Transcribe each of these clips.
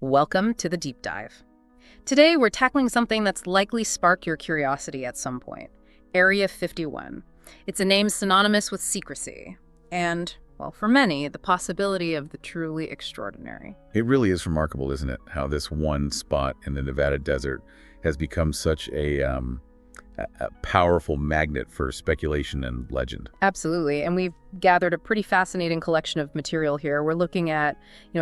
Welcome to the Deep Dive. Today, we're tackling something that's likely sparked your curiosity at some point. Area 51. It's a name synonymous with secrecy and, well, for many, the possibility of the truly extraordinary. It really is remarkable, isn't it, how this one spot in the Nevada desert has become such a powerful magnet for speculation and legend. Absolutely, and we've gathered a pretty fascinating collection of material here. We're looking at,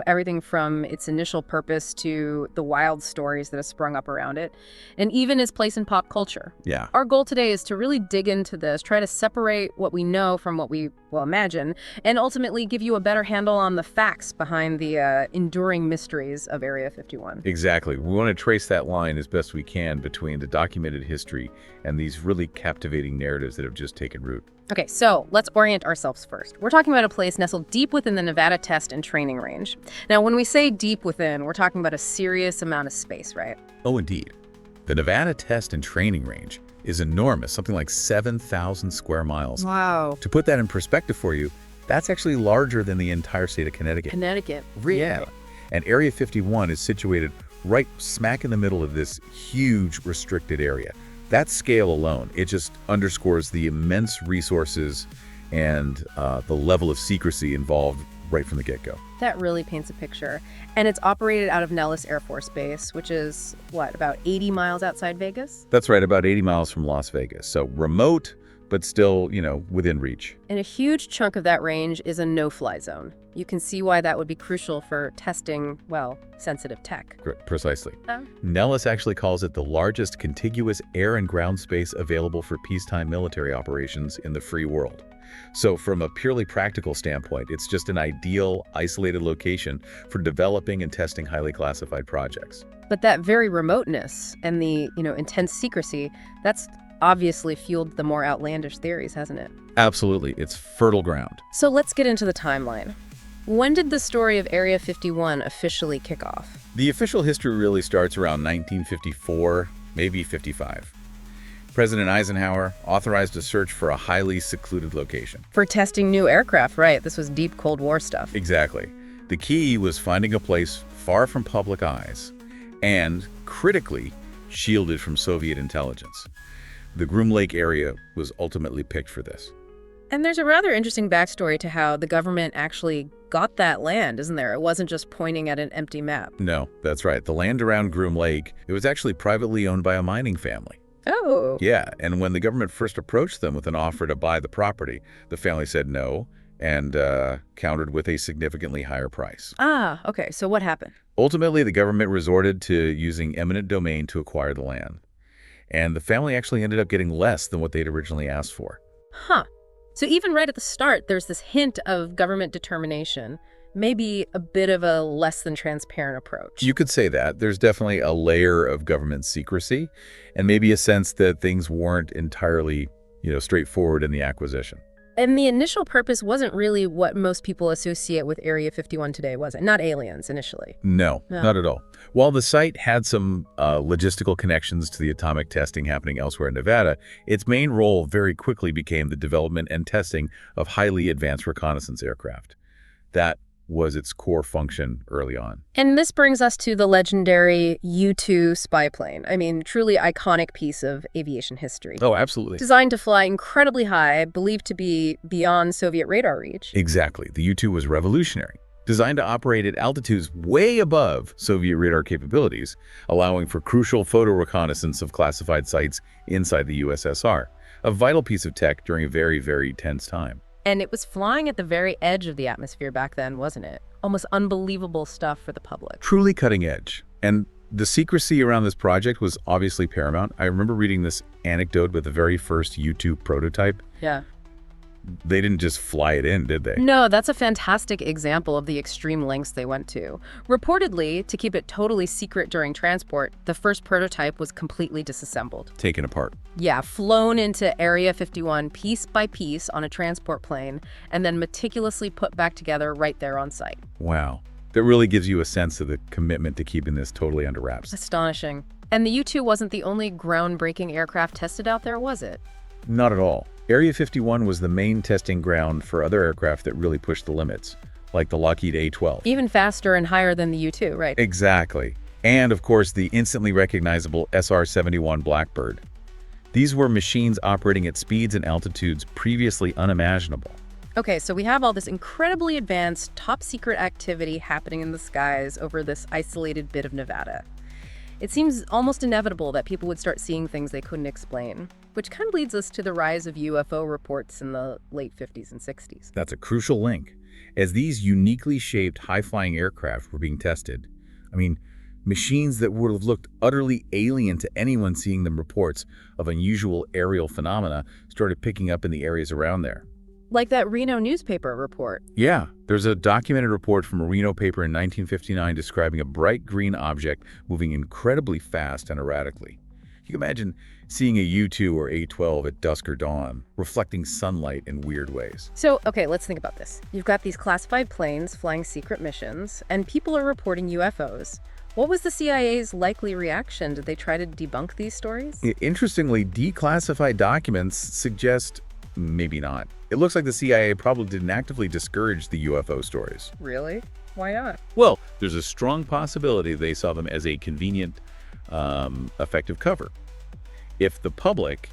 everything from its initial purpose to the wild stories that have sprung up around it, and even its place in pop culture. Yeah. Our goal today is to really dig into this, try to separate what we know from what we imagine, and ultimately give you a better handle on the facts behind the enduring mysteries of Area 51. Exactly. We want to trace that line as best we can between the documented history and these really captivating narratives that have just taken root. Okay, so let's orient ourselves first. We're talking about a place nestled deep within the Nevada Test and Training Range. Now, when we say deep within, we're talking about a serious amount of space, right? Oh, indeed. The Nevada Test and Training Range is enormous, something like 7,000 square miles. Wow. To put that in perspective for you, that's actually larger than the entire state of Connecticut. Connecticut, really? Yeah. And Area 51 is situated right smack in the middle of this huge restricted area. That scale alone, it just underscores the immense resources and the level of secrecy involved right from the get-go. That really paints a picture. And it's operated out of Nellis Air Force Base, which is, about 80 miles outside Vegas? That's right, about 80 miles from Las Vegas. So remote, but still, within reach. And a huge chunk of that range is a no-fly zone. You can see why that would be crucial for testing, sensitive tech. Precisely. Oh. Nellis actually calls it the largest contiguous air and ground space available for peacetime military operations in the free world. So from a purely practical standpoint, it's just an ideal, isolated location for developing and testing highly classified projects. But that very remoteness and the, intense secrecy, that's obviously fueled the more outlandish theories, hasn't it? Absolutely. It's fertile ground. So let's get into the timeline. When did the story of Area 51 officially kick off? The official history really starts around 1954, maybe 55. President Eisenhower authorized a search for a highly secluded location. For testing new aircraft, right? This was deep Cold War stuff. Exactly. The key was finding a place far from public eyes and, critically, shielded from Soviet intelligence. The Groom Lake area was ultimately picked for this. And there's a rather interesting backstory to how the government actually got that land, isn't there? It wasn't just pointing at an empty map. No, that's right. The land around Groom Lake, it was actually privately owned by a mining family. Oh. Yeah, and when the government first approached them with an offer to buy the property, the family said no and countered with a significantly higher price. Ah, okay. So what happened? Ultimately, the government resorted to using eminent domain to acquire the land. And the family actually ended up getting less than what they'd originally asked for. Huh. So even right at the start, there's this hint of government determination, maybe a bit of a less than transparent approach. You could say that. There's definitely a layer of government secrecy and maybe a sense that things weren't entirely, straightforward in the acquisition. And the initial purpose wasn't really what most people associate with Area 51 today, was it? Not aliens initially. No, not at all. While the site had some logistical connections to the atomic testing happening elsewhere in Nevada, its main role very quickly became the development and testing of highly advanced reconnaissance aircraft. That was its core function early on. And this brings us to the legendary U-2 spy plane. I mean, truly iconic piece of aviation history. Oh, absolutely. Designed to fly incredibly high, believed to be beyond Soviet radar reach. Exactly. The U-2 was revolutionary. Designed to operate at altitudes way above Soviet radar capabilities, allowing for crucial photo reconnaissance of classified sites inside the USSR. A vital piece of tech during a very, very tense time. And it was flying at the very edge of the atmosphere back then, wasn't it? Almost unbelievable stuff for the public. Truly cutting edge. And the secrecy around this project was obviously paramount. I remember reading this anecdote with the very first U-2 prototype. Yeah. They didn't just fly it in, did they? No, that's a fantastic example of the extreme lengths they went to. Reportedly, to keep it totally secret during transport, the first prototype was completely disassembled. Taken apart. Yeah, flown into Area 51 piece by piece on a transport plane, and then meticulously put back together right there on site. Wow. That really gives you a sense of the commitment to keeping this totally under wraps. Astonishing. And the U-2 wasn't the only groundbreaking aircraft tested out there, was it? Not at all. Area 51 was the main testing ground for other aircraft that really pushed the limits, like the Lockheed A-12. Even faster and higher than the U-2, right? Exactly. And, of course, the instantly recognizable SR-71 Blackbird. These were machines operating at speeds and altitudes previously unimaginable. Okay, so we have all this incredibly advanced, top-secret activity happening in the skies over this isolated bit of Nevada. It seems almost inevitable that people would start seeing things they couldn't explain, which kind of leads us to the rise of UFO reports in the late 50s and 60s. That's a crucial link. As these uniquely shaped high-flying aircraft were being tested, machines that would have looked utterly alien to anyone seeing them, reports of unusual aerial phenomena started picking up in the areas around there. Like that Reno newspaper report. Yeah, there's a documented report from a Reno paper in 1959 describing a bright green object moving incredibly fast and erratically. You can imagine seeing a U-2 or A-12 at dusk or dawn, reflecting sunlight in weird ways. So, okay, let's think about this. You've got these classified planes flying secret missions, and people are reporting UFOs. What was the CIA's likely reaction? Did they try to debunk these stories? Interestingly, declassified documents suggest maybe not. It looks like the CIA probably didn't actively discourage the UFO stories. Really? Why not? Well, there's a strong possibility they saw them as a convenient, effective cover. If the public,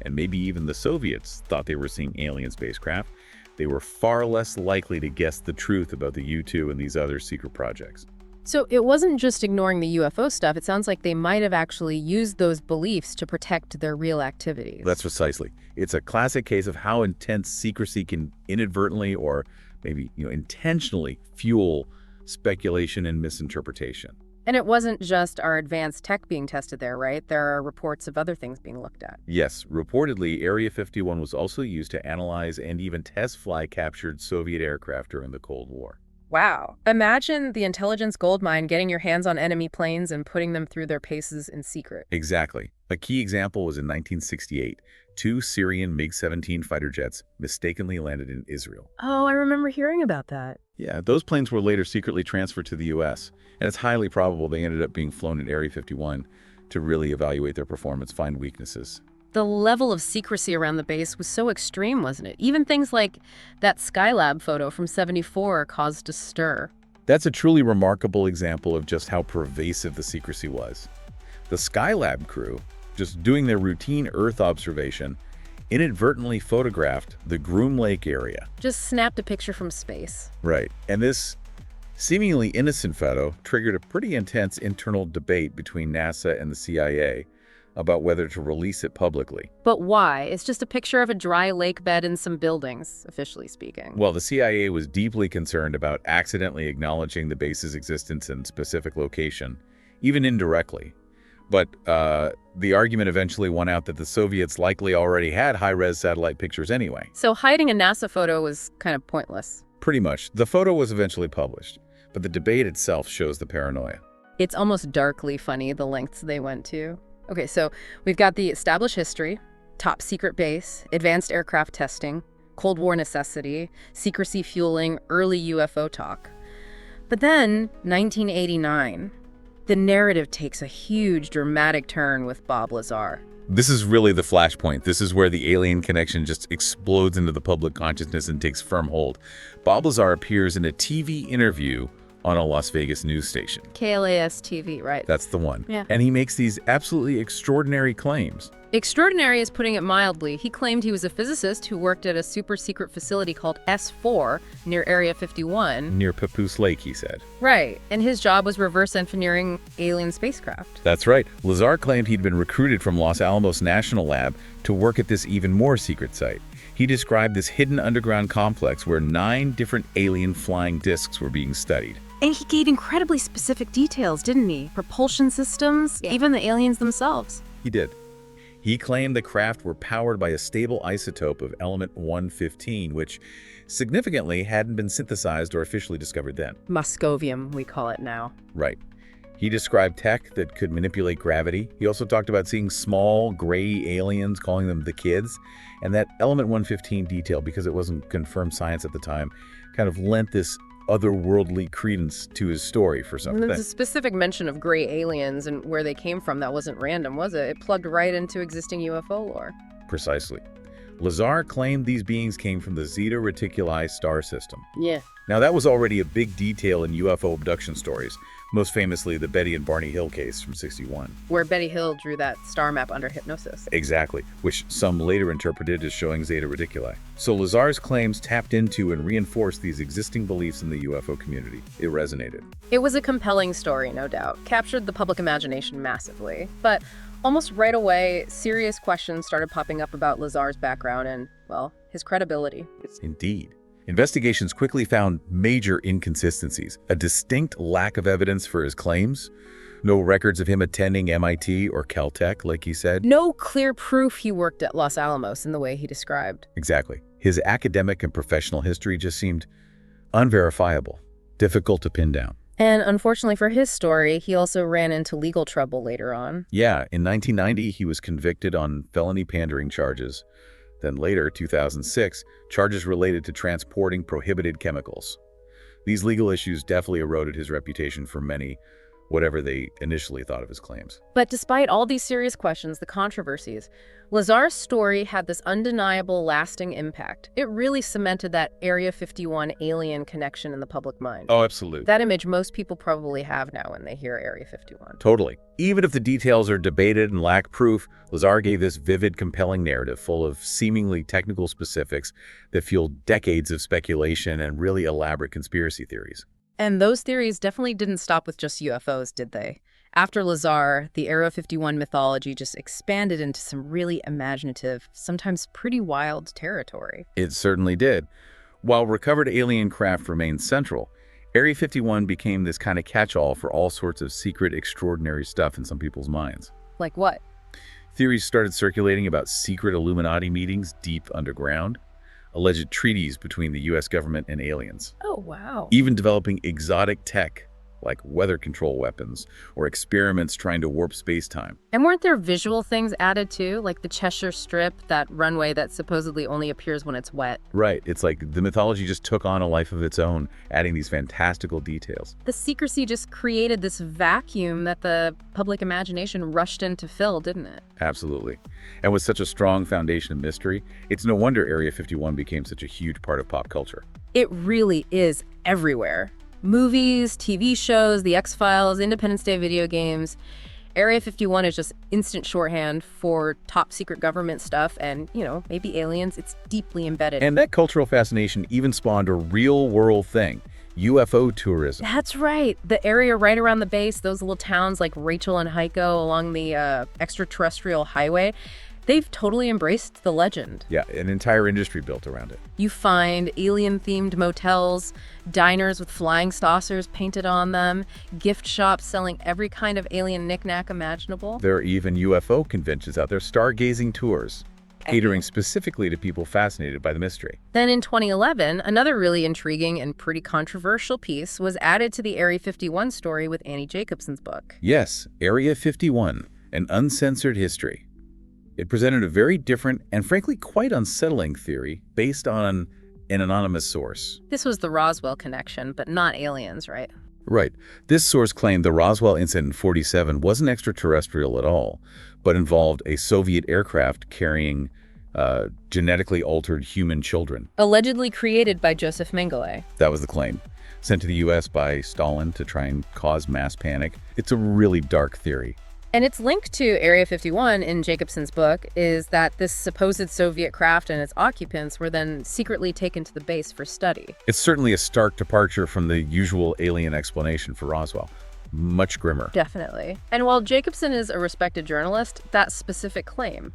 and maybe even the Soviets, thought they were seeing alien spacecraft, they were far less likely to guess the truth about the U-2 and these other secret projects. So it wasn't just ignoring the UFO stuff. It sounds like they might have actually used those beliefs to protect their real activities. That's precisely. It's a classic case of how intense secrecy can inadvertently or maybe intentionally fuel speculation and misinterpretation. And it wasn't just our advanced tech being tested there, right? There are reports of other things being looked at. Yes, reportedly, Area 51 was also used to analyze and even test fly captured Soviet aircraft during the Cold War. Wow. Imagine the intelligence goldmine getting your hands on enemy planes and putting them through their paces in secret. Exactly. A key example was in 1968. 2 Syrian MiG-17 fighter jets mistakenly landed in Israel. Oh, I remember hearing about that. Yeah, those planes were later secretly transferred to the U.S., and it's highly probable they ended up being flown at Area 51 to really evaluate their performance, find weaknesses. The level of secrecy around the base was so extreme, wasn't it? Even things like that Skylab photo from '74 caused a stir. That's a truly remarkable example of just how pervasive the secrecy was. The Skylab crew, just doing their routine Earth observation, inadvertently photographed the Groom Lake area. Just snapped a picture from space. Right. And this seemingly innocent photo triggered a pretty intense internal debate between NASA and the CIA about whether to release it publicly. But why? It's just a picture of a dry lake bed and some buildings, officially speaking. Well, the CIA was deeply concerned about accidentally acknowledging the base's existence and specific location, even indirectly. But the argument eventually won out that the Soviets likely already had high-res satellite pictures anyway. So hiding a NASA photo was kind of pointless. Pretty much. The photo was eventually published, but the debate itself shows the paranoia. It's almost darkly funny, the lengths they went to. Okay, so we've got the established history, top secret base, advanced aircraft testing, Cold War necessity, secrecy fueling early UFO talk. But then, 1989, the narrative takes a huge dramatic turn with Bob Lazar. This is really the flashpoint. This is where the alien connection just explodes into the public consciousness and takes firm hold. Bob Lazar appears in a TV interview on a Las Vegas news station. KLAS TV, right? That's the one. Yeah. And he makes these absolutely extraordinary claims. Extraordinary is putting it mildly. He claimed he was a physicist who worked at a super-secret facility called S4 near Area 51. Near Papoose Lake, he said. Right, and his job was reverse engineering alien spacecraft. That's right. Lazar claimed he'd been recruited from Los Alamos National Lab to work at this even more secret site. He described this hidden underground complex where 9 different alien flying discs were being studied. And he gave incredibly specific details, didn't he? Propulsion systems, even the aliens themselves. He did. He claimed the craft were powered by a stable isotope of element 115, which significantly hadn't been synthesized or officially discovered then. Moscovium, we call it now. Right. He described tech that could manipulate gravity. He also talked about seeing small, gray aliens, calling them the kids. And that element 115 detail, because it wasn't confirmed science at the time, kind of lent this otherworldly credence to his story for something. There's a specific mention of gray aliens and where they came from. That wasn't random, was it? It plugged right into existing UFO lore. Precisely. Lazar claimed these beings came from the Zeta Reticuli star system. Yeah. Now, that was already a big detail in UFO abduction stories, most famously the Betty and Barney Hill case from '61. Where Betty Hill drew that star map under hypnosis. Exactly, which some later interpreted as showing Zeta Reticuli. So Lazar's claims tapped into and reinforced these existing beliefs in the UFO community. It resonated. It was a compelling story, no doubt. Captured the public imagination massively. But almost right away, serious questions started popping up about Lazar's background and, well, his credibility. Indeed. Investigations quickly found major inconsistencies, a distinct lack of evidence for his claims, no records of him attending MIT or Caltech, like he said. No clear proof he worked at Los Alamos in the way he described. Exactly. His academic and professional history just seemed unverifiable, difficult to pin down. And unfortunately for his story, he also ran into legal trouble later on. Yeah, in 1990, he was convicted on felony pandering charges. Then later, 2006, charges related to transporting prohibited chemicals. These legal issues definitely eroded his reputation for many, whatever they initially thought of his claims. But despite all these serious questions, the controversies, Lazar's story had this undeniable, lasting impact. It really cemented that Area 51 alien connection in the public mind. Oh, absolutely. That image most people probably have now when they hear Area 51. Totally. Even if the details are debated and lack proof, Lazar gave this vivid, compelling narrative full of seemingly technical specifics that fueled decades of speculation and really elaborate conspiracy theories. And those theories definitely didn't stop with just UFOs, did they? After Lazar, the Area 51 mythology just expanded into some really imaginative, sometimes pretty wild territory. It certainly did. While recovered alien craft remained central, Area 51 became this kind of catch-all for all sorts of secret, extraordinary stuff in some people's minds. Like what? Theories started circulating about secret Illuminati meetings deep underground, alleged treaties between the U.S. government and aliens. Oh, wow. Even developing exotic tech like weather control weapons or experiments trying to warp space-time. And weren't there visual things added too, like the Cheshire Strip, that runway that supposedly only appears when it's wet? Right. It's like the mythology just took on a life of its own, adding these fantastical details. The secrecy just created this vacuum that the public imagination rushed in to fill, didn't it? Absolutely. And with such a strong foundation of mystery, it's no wonder Area 51 became such a huge part of pop culture. It really is everywhere. Movies, TV shows, The X-Files, Independence Day video games. Area 51 is just instant shorthand for top secret government stuff and, maybe aliens. It's deeply embedded. And that cultural fascination even spawned a real-world thing, UFO tourism. That's right. The area right around the base, those little towns like Rachel and Heiko along the Extraterrestrial highway, they've totally embraced the legend. Yeah, an entire industry built around it. You find alien-themed motels, diners with flying saucers painted on them, gift shops selling every kind of alien knickknack imaginable. There are even UFO conventions out there, stargazing tours, catering specifically to people fascinated by the mystery. Then in 2011, another really intriguing and pretty controversial piece was added to the Area 51 story with Annie Jacobson's book. Yes, Area 51, an uncensored history. It presented a very different and frankly quite unsettling theory based on an anonymous source. This was the Roswell connection, but not aliens, right? Right. This source claimed the Roswell incident in '47 wasn't extraterrestrial at all, but involved a Soviet aircraft carrying genetically altered human children. Allegedly created by Joseph Mengele. That was the claim. Sent to the U.S. by Stalin to try and cause mass panic. It's a really dark theory. And its link to Area 51 in Jacobson's book is that this supposed Soviet craft and its occupants were then secretly taken to the base for study. It's certainly a stark departure from the usual alien explanation for Roswell. Much grimmer. Definitely. And while Jacobson is a respected journalist, that specific claim,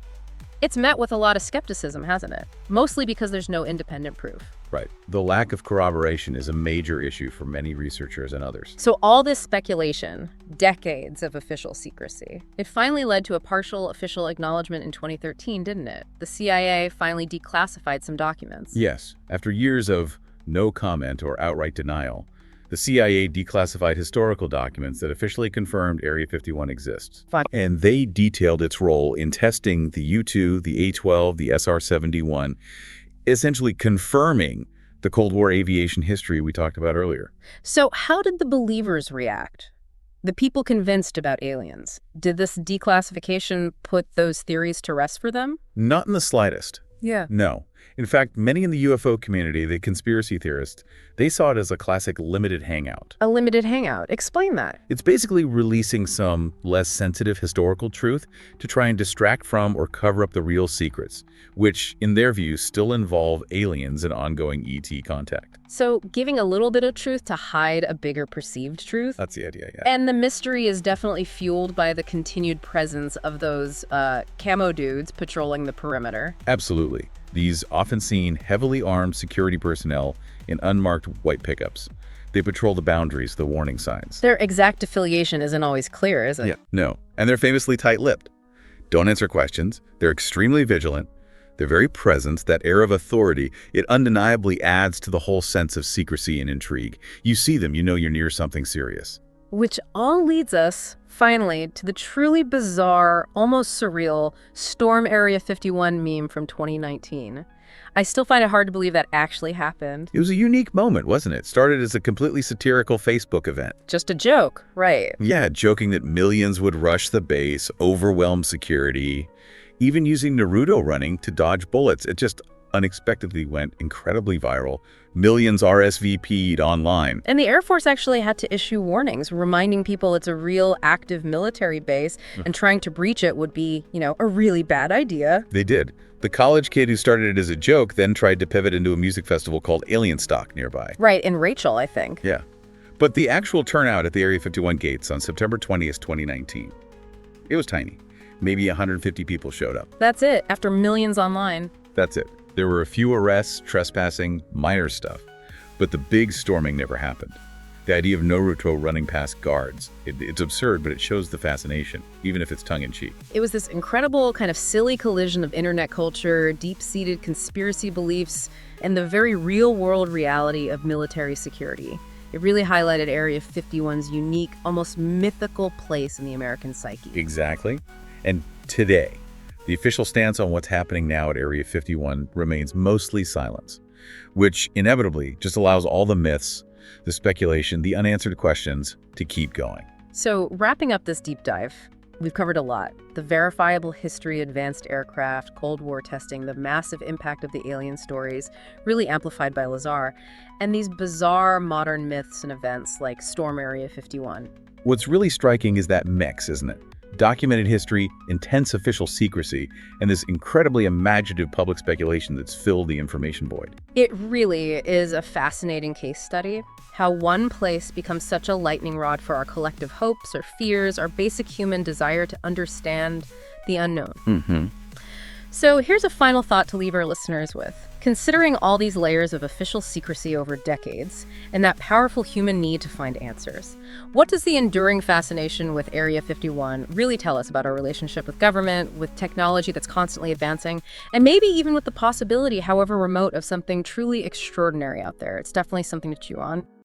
it's met with a lot of skepticism, hasn't it? Mostly because there's no independent proof. Right. The lack of corroboration is a major issue for many researchers and others. So all this speculation, decades of official secrecy, it finally led to a partial official acknowledgement in 2013, didn't it? The CIA finally declassified some documents. Yes. After years of no comment or outright denial, the CIA declassified historical documents that officially confirmed Area 51 exists. Fine. And they detailed its role in testing the U-2, the A-12, the SR-71, essentially confirming the Cold War aviation history we talked about earlier. So how did the believers react? The people convinced about aliens. Did this declassification put those theories to rest for them? Not in the slightest. Yeah. No. In fact, many in the UFO community, the conspiracy theorists, they saw it as a classic limited hangout. A limited hangout. Explain that. It's basically releasing some less sensitive historical truth to try and distract from or cover up the real secrets, which, in their view, still involve aliens and ongoing ET contact. So giving a little bit of truth to hide a bigger perceived truth. That's the idea, yeah. And the mystery is definitely fueled by the continued presence of those camo dudes patrolling the perimeter. Absolutely. These often seen, heavily armed security personnel in unmarked white pickups. They patrol the boundaries, the warning signs. Their exact affiliation isn't always clear, is it? Yeah, no. And they're famously tight-lipped. Don't answer questions. They're extremely vigilant. Their very presence, that air of authority, it undeniably adds to the whole sense of secrecy and intrigue. You see them, you know you're near something serious. Which all leads us, finally, to the truly bizarre, almost surreal Storm Area 51 meme from 2019. I still find it hard to believe that actually happened. It was a unique moment, wasn't it? Started as a completely satirical Facebook event. Just a joke, right? Yeah, joking that millions would rush the base, overwhelm security, even using Naruto running to dodge bullets. It just unexpectedly went incredibly viral. Millions RSVP'd online. And the Air Force actually had to issue warnings, reminding people it's a real active military base, and trying to breach it would be, a really bad idea. They did. The college kid who started it as a joke then tried to pivot into a music festival called Alien Stock nearby. Right, in Rachel, I think. Yeah. But the actual turnout at the Area 51 gates on September 20th, 2019, it was tiny. Maybe 150 people showed up. That's it, after millions online. That's it. There were a few arrests, trespassing, minor stuff. But the big storming never happened. The idea of Naruto running past guards, it's absurd, but it shows the fascination, even if it's tongue-in-cheek. It was this incredible kind of silly collision of internet culture, deep-seated conspiracy beliefs, and the very real-world reality of military security. It really highlighted Area 51's unique, almost mythical place in the American psyche. Exactly. And today, the official stance on what's happening now at Area 51 remains mostly silence, which inevitably just allows all the myths, the speculation, the unanswered questions to keep going. So, wrapping up this deep dive, we've covered a lot. The verifiable history, advanced aircraft, Cold War testing, the massive impact of the alien stories, really amplified by Lazar, and these bizarre modern myths and events like Storm Area 51. What's really striking is that mix, isn't it? Documented history, intense official secrecy, and this incredibly imaginative public speculation that's filled the information void. It really is a fascinating case study, how one place becomes such a lightning rod for our collective hopes or fears, our basic human desire to understand the unknown. So here's a final thought to leave our listeners with. Considering all these layers of official secrecy over decades and that powerful human need to find answers, what does the enduring fascination with Area 51 really tell us about our relationship with government, with technology that's constantly advancing, and maybe even with the possibility, however remote, of something truly extraordinary out there? It's definitely something to chew on.